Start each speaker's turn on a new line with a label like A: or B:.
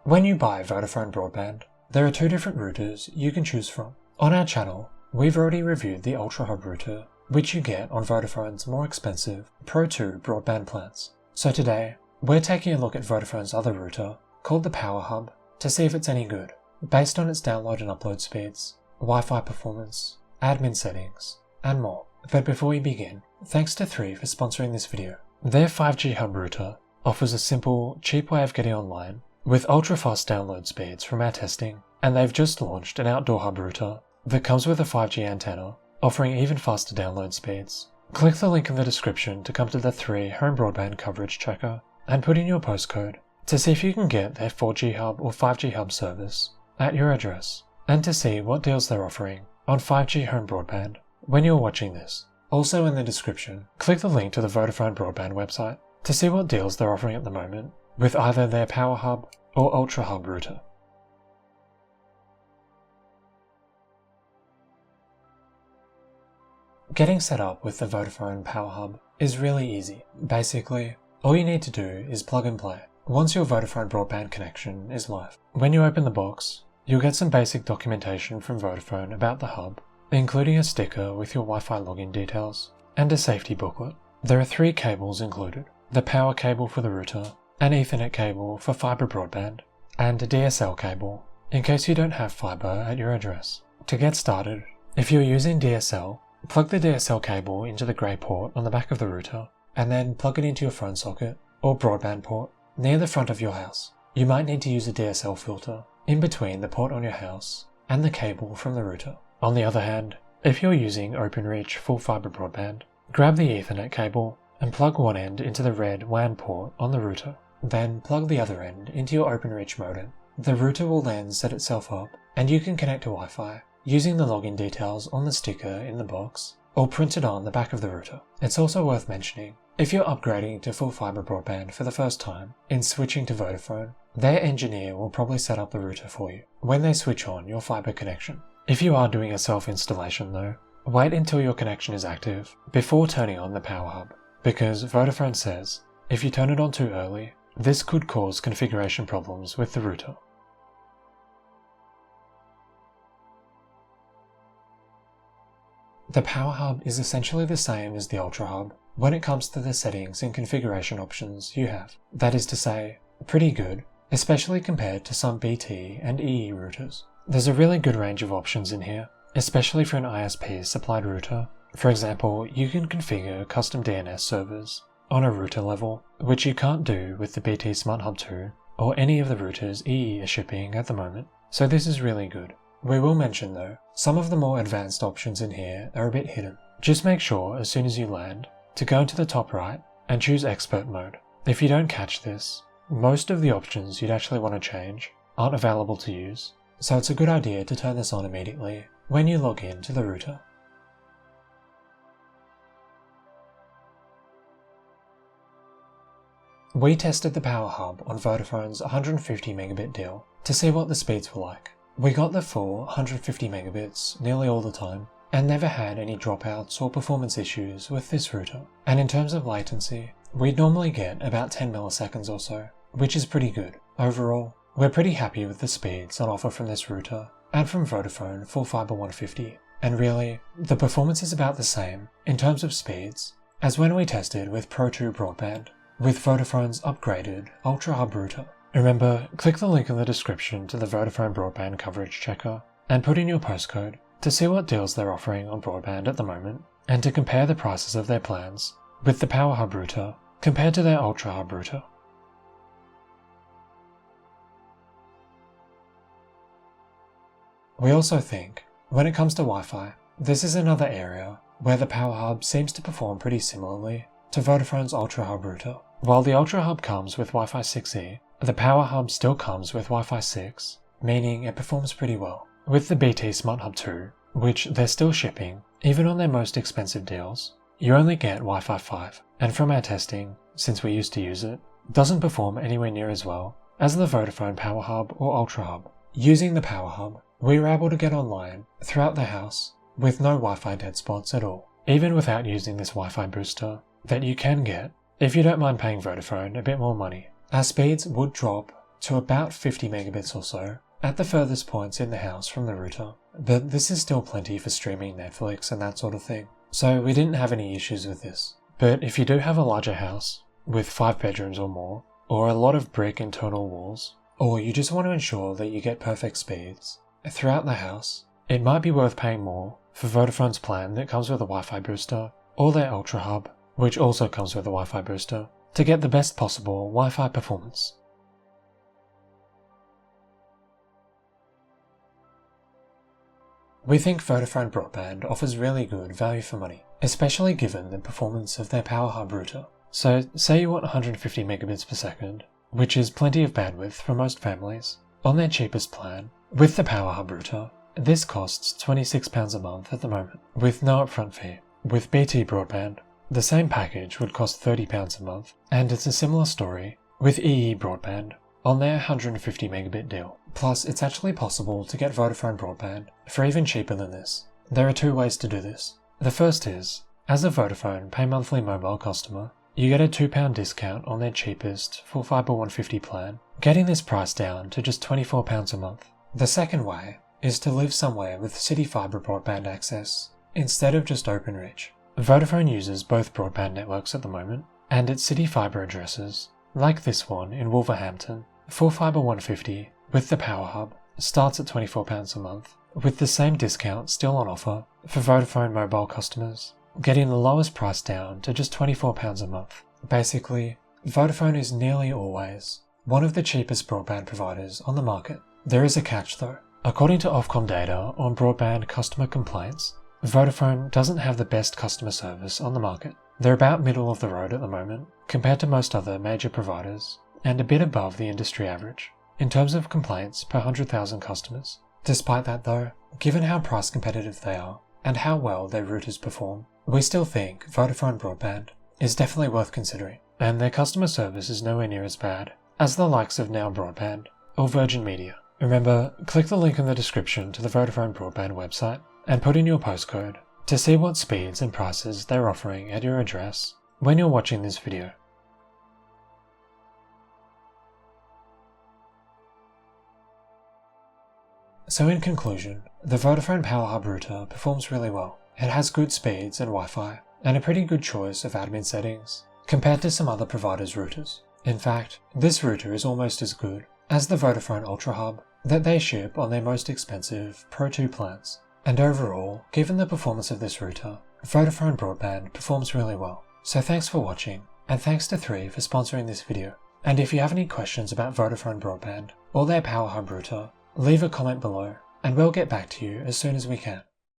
A: When you buy Vodafone Broadband, there are two different routers you can choose from. On our channel, we've already reviewed the Ultra Hub router, which you get on Vodafone's more expensive Pro 2 broadband plans. So today, we're taking a look at Vodafone's other router, called the Power Hub, to see if it's any good, based on its download and upload speeds, Wi-Fi performance, admin settings, and more. But before we begin, thanks to 3 for sponsoring this video. Their 5G hub router offers a simple, cheap way of getting online with ultra-fast download speeds from our testing, and they've just launched an outdoor hub router that comes with a 5G antenna, offering even faster download speeds. Click the link in the description to come to the 3 home broadband coverage checker and put in your postcode to see if you can get their 4G hub or 5G hub service at your address, and to see what deals they're offering on 5G home broadband when you're watching this. Also in the description, click the link to the Vodafone Broadband website to see what deals they're offering at the moment with either their Power Hub or Ultra Hub router. Getting set up with the Vodafone Power Hub is really easy. Basically, all you need to do is plug and play once your Vodafone broadband connection is live. When you open the box, you'll get some basic documentation from Vodafone about the hub, including a sticker with your Wi-Fi login details and a safety booklet. There are 3 cables included: the power cable for the router, an Ethernet cable for fibre broadband, and a DSL cable in case you don't have fibre at your address. To get started, if you're using DSL, plug the DSL cable into the grey port on the back of the router, and then plug it into your phone socket or broadband port near the front of your house. You might need to use a DSL filter in between the port on your house and the cable from the router. On the other hand, if you're using OpenReach full fibre broadband, grab the Ethernet cable and plug one end into the red WAN port on the router. Then plug the other end into your OpenReach modem. The router will then set itself up, and you can connect to Wi-Fi using the login details on the sticker in the box or printed on the back of the router. It's also worth mentioning, if you're upgrading to full fibre broadband for the first time in switching to Vodafone, their engineer will probably set up the router for you when they switch on your fibre connection. If you are doing a self-installation though, wait until your connection is active before turning on the Power Hub, because Vodafone says if you turn it on too early, this could cause configuration problems with the router. The Power Hub is essentially the same as the Ultra Hub when it comes to the settings and configuration options you have. That is to say, pretty good, especially compared to some BT and EE routers. There's a really good range of options in here, especially for an ISP supplied router. For example, you can configure custom DNS servers on a router level, which you can't do with the BT Smart Hub 2 or any of the routers EE are shipping at the moment, so this is really good. We will mention though, some of the more advanced options in here are a bit hidden. Just make sure as soon as you land to go into the top right and choose Expert Mode. If you don't catch this, most of the options you'd actually want to change aren't available to use, so it's a good idea to turn this on immediately when you log in to the router. We tested the Power Hub on Vodafone's 150 megabit deal to see what the speeds were like. We got the full 150 megabits nearly all the time and never had any dropouts or performance issues with this router. And in terms of latency, we'd normally get about 10 milliseconds or so, which is pretty good. Overall, we're pretty happy with the speeds on offer from this router and from Vodafone Full Fibre 150. And really, the performance is about the same in terms of speeds as when we tested with Pro 2 broadband with Vodafone's upgraded Ultra Hub router. Remember, click the link in the description to the Vodafone Broadband coverage checker and put in your postcode to see what deals they're offering on broadband at the moment and to compare the prices of their plans with the Power Hub router compared to their Ultra Hub router. We also think, when it comes to Wi-Fi, this is another area where the Power Hub seems to perform pretty similarly to Vodafone's Ultra Hub router. While the Ultra Hub comes with Wi-Fi 6E, the Power Hub still comes with Wi-Fi 6, meaning it performs pretty well. With the BT Smart Hub 2, which they're still shipping, even on their most expensive deals, you only get Wi-Fi 5, and from our testing, since we used to use it, doesn't perform anywhere near as well as the Vodafone Power Hub or Ultra Hub. Using the Power Hub, we were able to get online throughout the house with no Wi-Fi dead spots at all, even without using this Wi-Fi booster that you can get if you don't mind paying Vodafone a bit more money. Our speeds would drop to about 50 megabits or so at the furthest points in the house from the router, but this is still plenty for streaming Netflix and that sort of thing, so we didn't have any issues with this. But if you do have a larger house, with 5 bedrooms or more, or a lot of brick internal walls, or you just want to ensure that you get perfect speeds throughout the house, it might be worth paying more for Vodafone's plan that comes with a Wi-Fi booster, or their Ultra Hub, which also comes with a Wi-Fi booster, to get the best possible Wi-Fi performance. We think Vodafone Broadband offers really good value for money, especially given the performance of their Power Hub router. So say you want 150 megabits per second, which is plenty of bandwidth for most families, on their cheapest plan, with the Power Hub router, this costs £26 a month at the moment, with no upfront fee. With BT Broadband, the same package would cost £30 a month, and it's a similar story with EE Broadband on their 150 megabit deal. Plus, it's actually possible to get Vodafone Broadband for even cheaper than this. There are 2 ways to do this. The first is, as a Vodafone Pay Monthly mobile customer, you get a £2 discount on their cheapest full fibre 150 plan, getting this price down to just £24 a month. The second way is to live somewhere with city fibre broadband access instead of just Openreach. Vodafone uses both broadband networks at the moment, and its city fibre addresses, like this one in Wolverhampton, full fibre 150 with the Power Hub starts at £24 a month, with the same discount still on offer for Vodafone mobile customers, getting the lowest price down to just £24 a month. Basically, Vodafone is nearly always one of the cheapest broadband providers on the market. There is a catch though. According to Ofcom data on broadband customer complaints, Vodafone doesn't have the best customer service on the market. They're about middle of the road at the moment, compared to most other major providers, and a bit above the industry average, in terms of complaints per 100,000 customers. Despite that though, given how price competitive they are, and how well their routers perform, we still think Vodafone Broadband is definitely worth considering, and their customer service is nowhere near as bad as the likes of Now Broadband or Virgin Media. Remember, click the link in the description to the Vodafone Broadband website and put in your postcode to see what speeds and prices they're offering at your address when you're watching this video. So in conclusion, the Vodafone Power Hub router performs really well. It has good speeds and Wi-Fi, and a pretty good choice of admin settings, compared to some other providers' routers. In fact, this router is almost as good as the Vodafone Ultra Hub that they ship on their most expensive Pro 2 plans. And overall, given the performance of this router, Vodafone Broadband performs really well. So thanks for watching, and thanks to 3 for sponsoring this video. And if you have any questions about Vodafone Broadband or their Power Hub router, leave a comment below, and we'll get back to you as soon as we can.